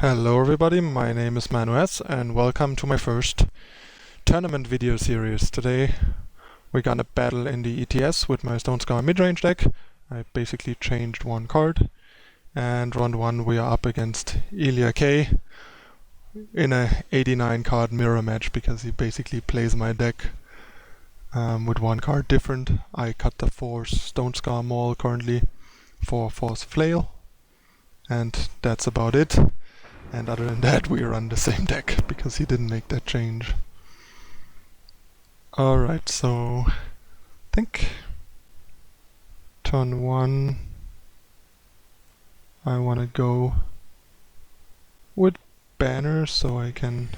Hello everybody, my name is Manuez and welcome to my first tournament video series. Today we're gonna battle in the ETS with my Stonescar mid-range deck. I basically changed one card, and round 1 we are up against Ilya K in a 89 card mirror match because he basically plays my deck with one card different. I cut the Force Stonescar Maul currently for Force Flail, and that's about it. And other than that, we run the same deck, because he didn't make that change. Alright, so I think turn 1 I want to go with Banner so I can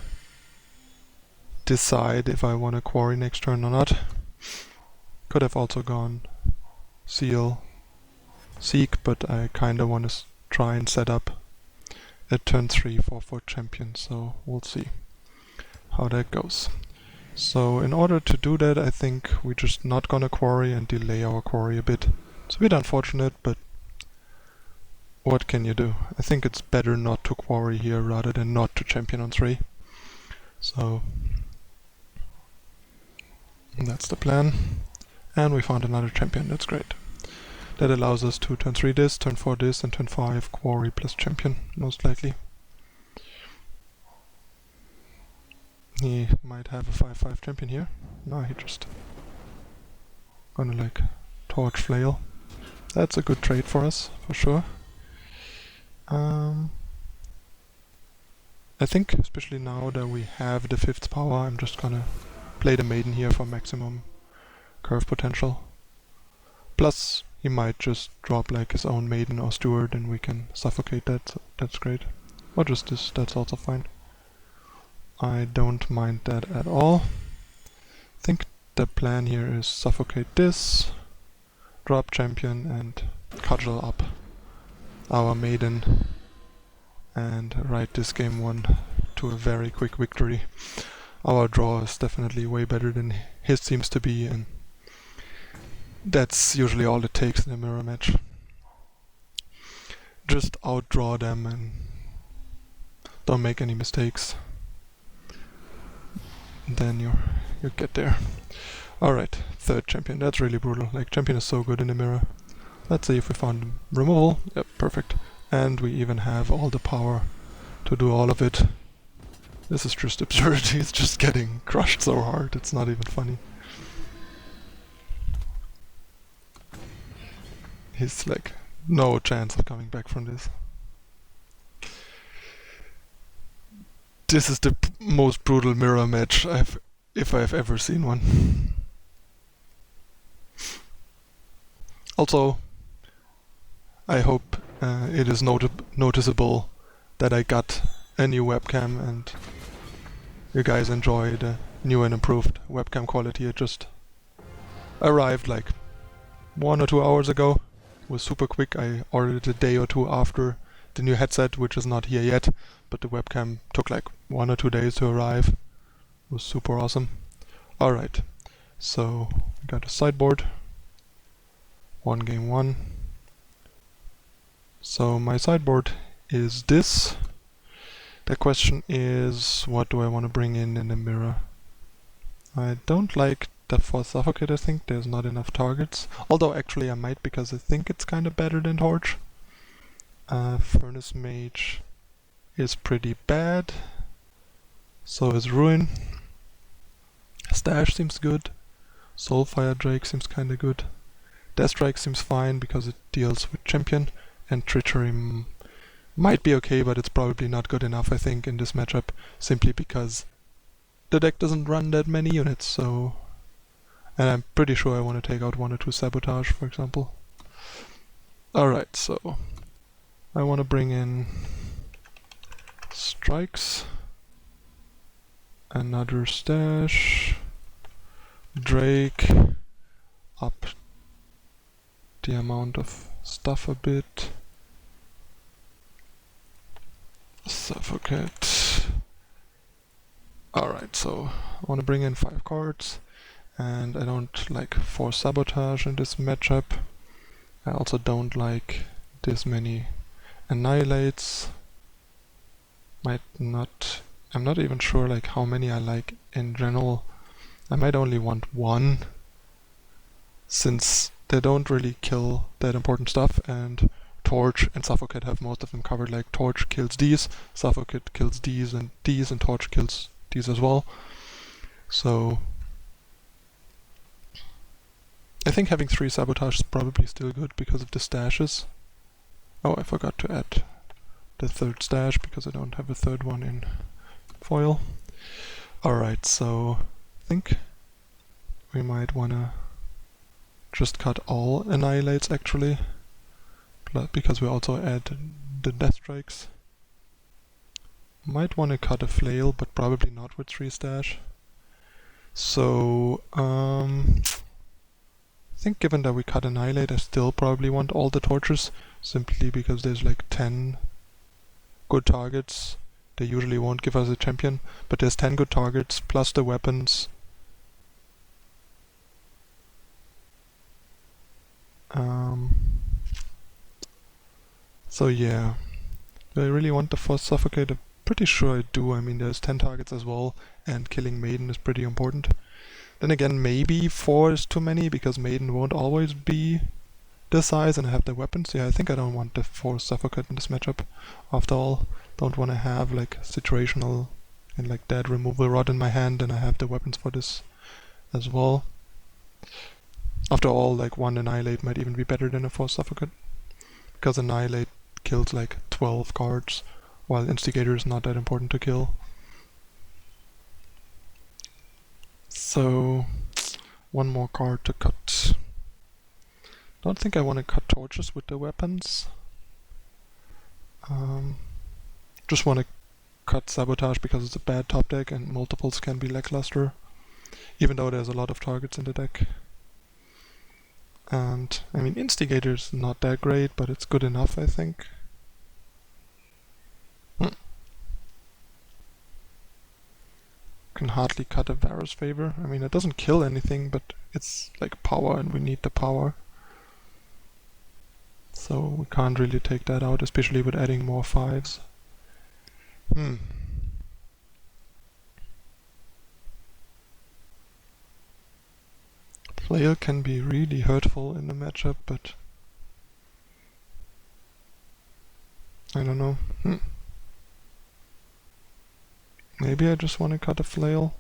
decide if I want to Quarry next turn or not. Could have also gone Seal, Seek, but I kinda want to try and set up at turn 3 for champion, so we'll see how that goes. So in order to do that, I think we're just not gonna Quarry and delay our Quarry a bit. It's a bit unfortunate, but what can you do? I think it's better not to Quarry here rather than not to champion on 3. So that's the plan. And we found another champion, that's great. That allows us to turn 3 this, turn 4 this, and turn 5 Quarry plus champion, most likely. He might have a 5/5 champion here. No, he just gonna like torch Flail. That's a good trade for us, for sure. I think, especially now that we have the 5th power, I'm just gonna play the Maiden here for maximum curve potential. Plus, he might just drop like his own Maiden or Steward and we can suffocate that, so that's great. Or just this, that's also fine. I don't mind that at all. I think the plan here is suffocate this, drop champion and cudgel up our Maiden and ride this game 1 to a very quick victory. Our draw is definitely way better than his seems to be, and that's usually all it takes in a mirror match. Just outdraw them and don't make any mistakes. Then you get there. Alright, 3rd champion. That's really brutal. Like, champion is so good in the mirror. Let's see if we found removal. Yep, perfect. And we even have all the power to do all of it. This is just absurd. He's just getting crushed so hard. It's not even funny. He's like, no chance of coming back from this. This is the most brutal mirror match if I've ever seen one. Also, I hope it is noticeable that I got a new webcam and you guys enjoy the new and improved webcam quality. It just arrived like 1 or 2 hours ago. It was super quick. I ordered it a day or 2 after the new headset, which is not here yet, but the webcam took like 1 or 2 days to arrive. It was super awesome. Alright, so we got a sideboard. 1 game 1. So my sideboard is this. The question is, what do I want to bring in the mirror? I don't like that for Suffocate. I think there's not enough targets. Although actually I might, because I think it's kind of better than Torch. Furnace Mage is pretty bad. So is Ruin. Stash seems good. Soulfire Drake seems kind of good. Deathstrike seems fine because it deals with champion. And Treachery might be okay, but it's probably not good enough, I think, in this matchup. Simply because the deck doesn't run that many units, so... And I'm pretty sure I want to take out 1 or 2 Sabotage, for example. Alright, so I want to bring in Strikes, another Stash, Drake, up the amount of stuff a bit, Suffocate. Alright, so I want to bring in 5 cards. And I don't like Force Sabotage in this matchup. I also don't like this many Annihilates. might not... I'm not even sure like how many I like in general. I might only want one, since they don't really kill that important stuff, and Torch and Suffocate have most of them covered. Like Torch kills these, Suffocate kills these, and Torch kills these as well. So I think having 3 Sabotage is probably still good because of the stashes. Oh, I forgot to add the 3rd stash because I don't have a 3rd one in foil. Alright, so I think we might wanna just cut all Annihilates actually, because we also add the Deathstrikes. Might wanna cut a Flail, but probably not with 3 stash. So, I think given that we cut Annihilate, I still probably want all the torches, simply because there's like 10 good targets. They usually won't give us a champion, but there's 10 good targets, plus the weapons. So yeah, do I really want the 4th Suffocate? I'm pretty sure I do. I mean, there's 10 targets as well, and killing Maiden is pretty important. Then again, maybe 4 is too many, because Maiden won't always be this size and I have the weapons. Yeah, I think I don't want the 4 Suffocate in this matchup. After all, don't want to have like situational and like dead removal rod in my hand, and I have the weapons for this as well. After all, like 1 Annihilate might even be better than a 4 Suffocate, because Annihilate kills like 12 cards, while Instigator is not that important to kill. So, 1 more card to cut. Don't think I want to cut torches with the weapons. Just want to cut Sabotage because it's a bad top deck and multiples can be lackluster, even though there's a lot of targets in the deck. And, I mean, Instigator's not that great, but it's good enough, I think. Can hardly cut a Vara's favor. I mean, it doesn't kill anything, but it's like power, and we need the power. So we can't really take that out, especially with adding more 5s. Flail can be really hurtful in the matchup, but I don't know. Maybe I just want to cut a Flail.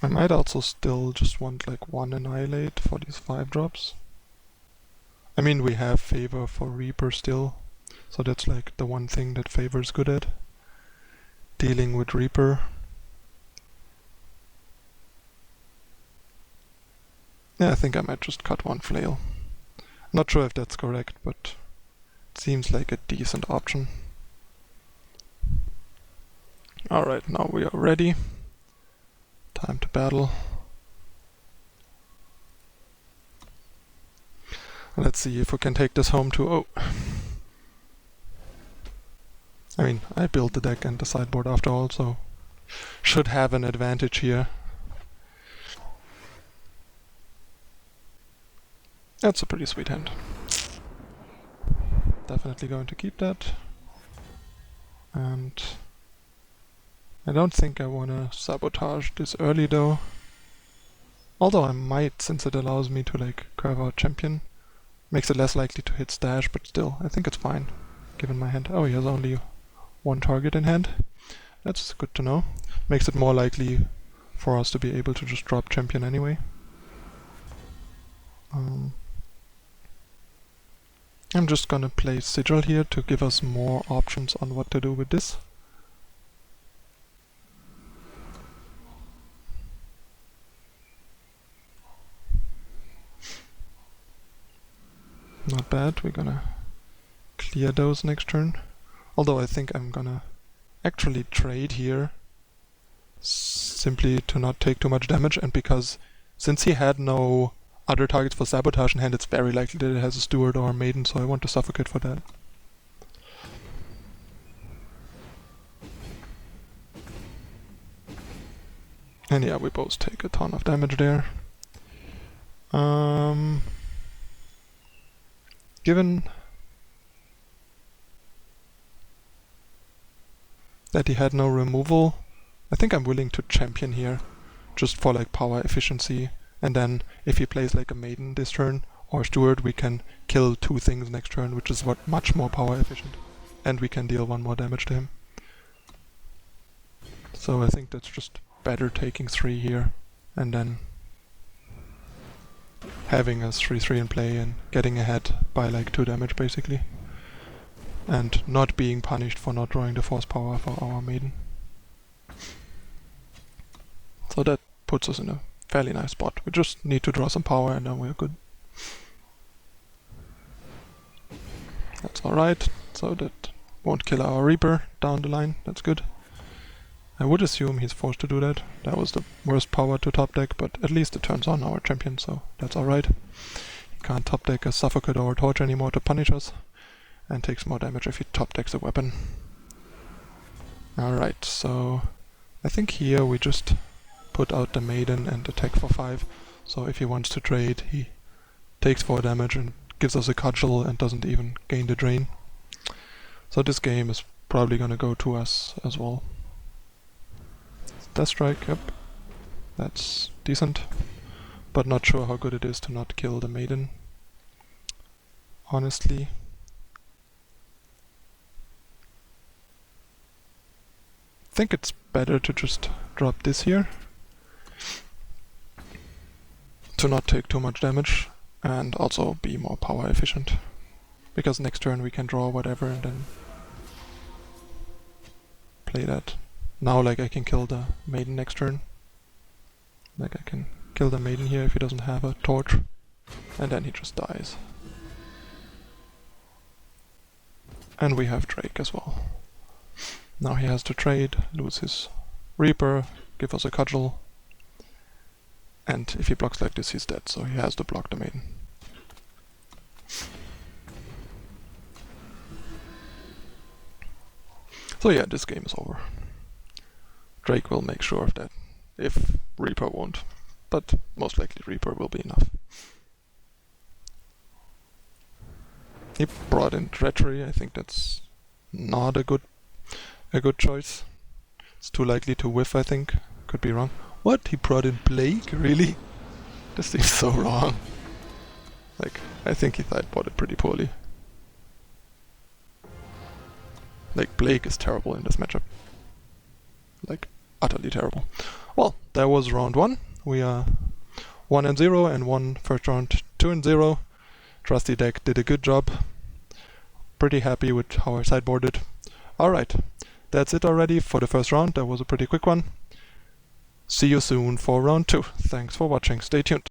I might also still just want like 1 Annihilate for these 5 drops. I mean, we have Favor for Reaper still, so that's like the one thing that Favor's good at. Dealing with Reaper. Yeah, I think I might just cut 1 Flail. Not sure if that's correct, but it seems like a decent option. Alright, now we are ready. Time to battle. Let's see if we can take this home too. Oh! I mean, I built the deck and the sideboard after all, so should have an advantage here. That's a pretty sweet hand. Definitely going to keep that. And I don't think I want to sabotage this early though. Although I might, since it allows me to like curve out champion. Makes it less likely to hit stash, but still, I think it's fine, given my hand. Oh, he has only 1 target in hand. That's good to know. Makes it more likely for us to be able to just drop champion anyway. I'm just gonna play Sigil here to give us more options on what to do with this. Not bad, we're gonna clear those next turn. Although I think I'm gonna actually trade here, simply to not take too much damage, and because since he had no other targets for Sabotage in hand, it's very likely that it has a Steward or a Maiden, so I want to Suffocate for that. And yeah, we both take a ton of damage there. Given that he had no removal, I think I'm willing to champion here, just for like power efficiency, and then if he plays like a Maiden this turn, or Steward, we can kill 2 things next turn, which is much more power efficient, and we can deal 1 more damage to him. So I think that's just better taking 3 here, and then having a 3/3 in play and getting ahead by like 2 damage basically. And not being punished for not drawing the force power for our Maiden. So that puts us in a fairly nice spot. We just need to draw some power and then we're good. That's alright, so that won't kill our Reaper down the line, that's good. I would assume he's forced to do that. That was the worst power to top deck, but at least it turns on our champion, so that's alright. He can't top deck a Suffocate or a Torch anymore to punish us, and takes more damage if he top decks a weapon. Alright, so I think here we just put out the Maiden and attack for 5, so if he wants to trade, he takes 4 damage and gives us a cudgel and doesn't even gain the drain. So this game is probably gonna go to us as well. Deathstrike, yep. That's decent. But not sure how good it is to not kill the Maiden. Honestly. I think it's better to just drop this here. To not take too much damage and also be more power efficient. Because next turn we can draw whatever and then play that. Now like I can kill the Maiden next turn. Like I can kill the Maiden here if he doesn't have a torch. And then he just dies. And we have Drake as well. Now he has to trade, lose his Reaper, give us a cudgel. And if he blocks like this he's dead, so he has to block the Maiden. So yeah, this game is over. Drake will make sure of that, if Reaper won't, but most likely Reaper will be enough. He brought in Treachery, I think that's not a good choice. It's too likely to whiff, I think. Could be wrong. What? He brought in Plague? Really? This seems so wrong. Like, I think he sideboarded it pretty poorly. Like, Plague is terrible in this matchup. Like, utterly terrible. Well, that was round 1. We are 1-0 and won first round 2-0. Trusty deck did a good job. Pretty happy with how I sideboarded. Alright, that's it already for the first round. That was a pretty quick one. See you soon for round 2. Thanks for watching. Stay tuned.